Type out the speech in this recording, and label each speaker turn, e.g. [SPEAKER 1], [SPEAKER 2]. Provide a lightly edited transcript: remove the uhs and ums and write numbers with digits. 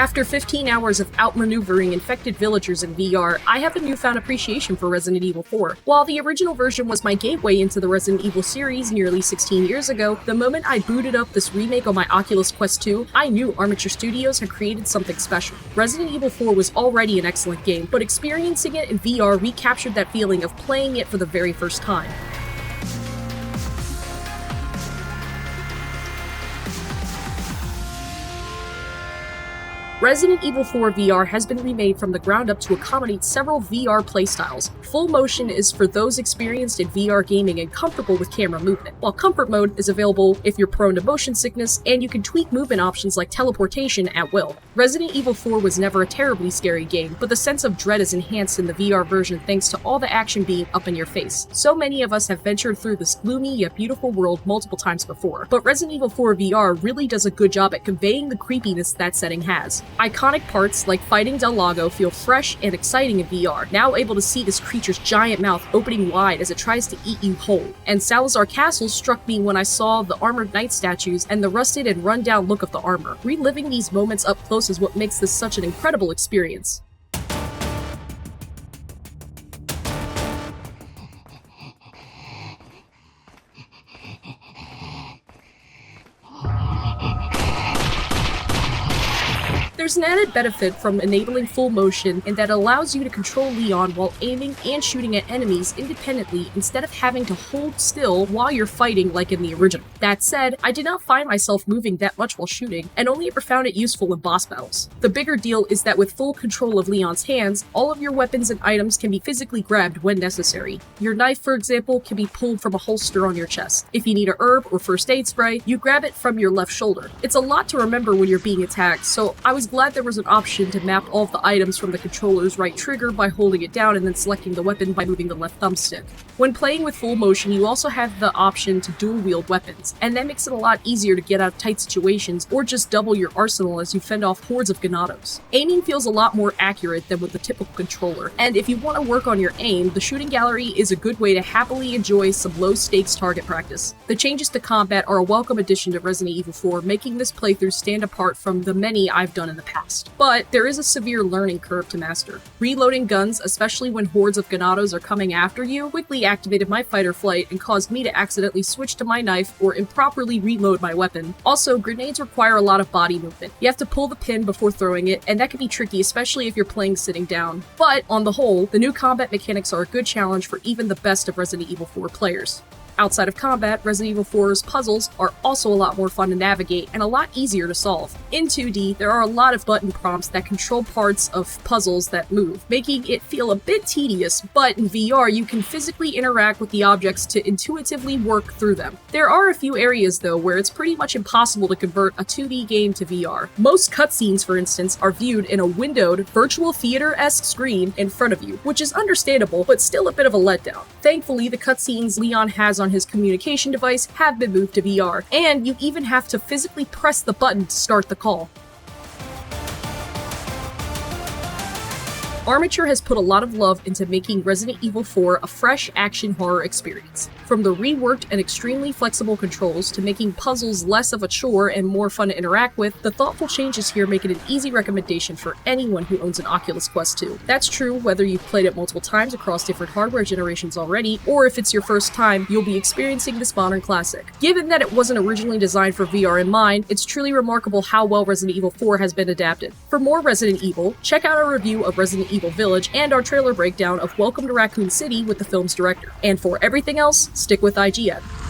[SPEAKER 1] After 15 hours of outmaneuvering infected villagers in VR, I have a newfound appreciation for Resident Evil 4. While the original version was my gateway into the Resident Evil series nearly 16 years ago, the moment I booted up this remake on my Oculus Quest 2, I knew Armature Studios had created something special. Resident Evil 4 was already an excellent game, but experiencing it in VR recaptured that feeling of playing it for the very first time. Resident Evil 4 VR has been remade from the ground up to accommodate several VR playstyles. Full motion is for those experienced in VR gaming and comfortable with camera movement, while comfort mode is available if you're prone to motion sickness, and you can tweak movement options like teleportation at will. Resident Evil 4 was never a terribly scary game, but the sense of dread is enhanced in the VR version thanks to all the action being up in your face. So many of us have ventured through this gloomy yet beautiful world multiple times before, but Resident Evil 4 VR really does a good job at conveying the creepiness that setting has. Iconic parts like fighting Del Lago feel fresh and exciting in VR, now able to see this creature's giant mouth opening wide as it tries to eat you whole. And Salazar Castle struck me when I saw the armored knight statues and the rusted and run-down look of the armor. Reliving these moments up close is what makes this such an incredible experience. There's an added benefit from enabling full motion in that it allows you to control Leon while aiming and shooting at enemies independently instead of having to hold still while you're fighting like in the original. That said, I did not find myself moving that much while shooting, and only ever found it useful in boss battles. The bigger deal is that with full control of Leon's hands, all of your weapons and items can be physically grabbed when necessary. Your knife, for example, can be pulled from a holster on your chest. If you need a herb or first aid spray, you grab it from your left shoulder. It's a lot to remember when you're being attacked, so I was glad there was an option to map all of the items from the controller's right trigger by holding it down and then selecting the weapon by moving the left thumbstick. When playing with full motion, you also have the option to dual wield weapons, and that makes it a lot easier to get out of tight situations or just double your arsenal as you fend off hordes of Ganados. Aiming feels a lot more accurate than with the typical controller, and if you want to work on your aim, the shooting gallery is a good way to happily enjoy some low-stakes target practice. The changes to combat are a welcome addition to Resident Evil 4, making this playthrough stand apart from the many I've done in the past. But there is a severe learning curve to master. Reloading guns, especially when hordes of Ganados are coming after you, quickly activated my fight or flight and caused me to accidentally switch to my knife or improperly reload my weapon. Also, grenades require a lot of body movement. You have to pull the pin before throwing it, and that can be tricky, especially if you're playing sitting down. But on the whole, the new combat mechanics are a good challenge for even the best of Resident Evil 4 players. Outside of combat, Resident Evil 4's puzzles are also a lot more fun to navigate and a lot easier to solve. In 2D, there are a lot of button prompts that control parts of puzzles that move, making it feel a bit tedious, but in VR you can physically interact with the objects to intuitively work through them. There are a few areas though where it's pretty much impossible to convert a 2D game to VR. Most cutscenes, for instance, are viewed in a windowed, virtual theater-esque screen in front of you, which is understandable, but still a bit of a letdown. Thankfully, the cutscenes Leon has on his communication device have been moved to VR, and you even have to physically press the button to start the call. Armature has put a lot of love into making Resident Evil 4 a fresh action horror experience. From the reworked and extremely flexible controls to making puzzles less of a chore and more fun to interact with, the thoughtful changes here make it an easy recommendation for anyone who owns an Oculus Quest 2. That's true whether you've played it multiple times across different hardware generations already, or if it's your first time, you'll be experiencing this modern classic. Given that it wasn't originally designed for VR in mind, it's truly remarkable how well Resident Evil 4 has been adapted. For more Resident Evil, check out our review of Resident Evil Village and our trailer breakdown of Welcome to Raccoon City with the film's director. And for everything else, stick with IGN.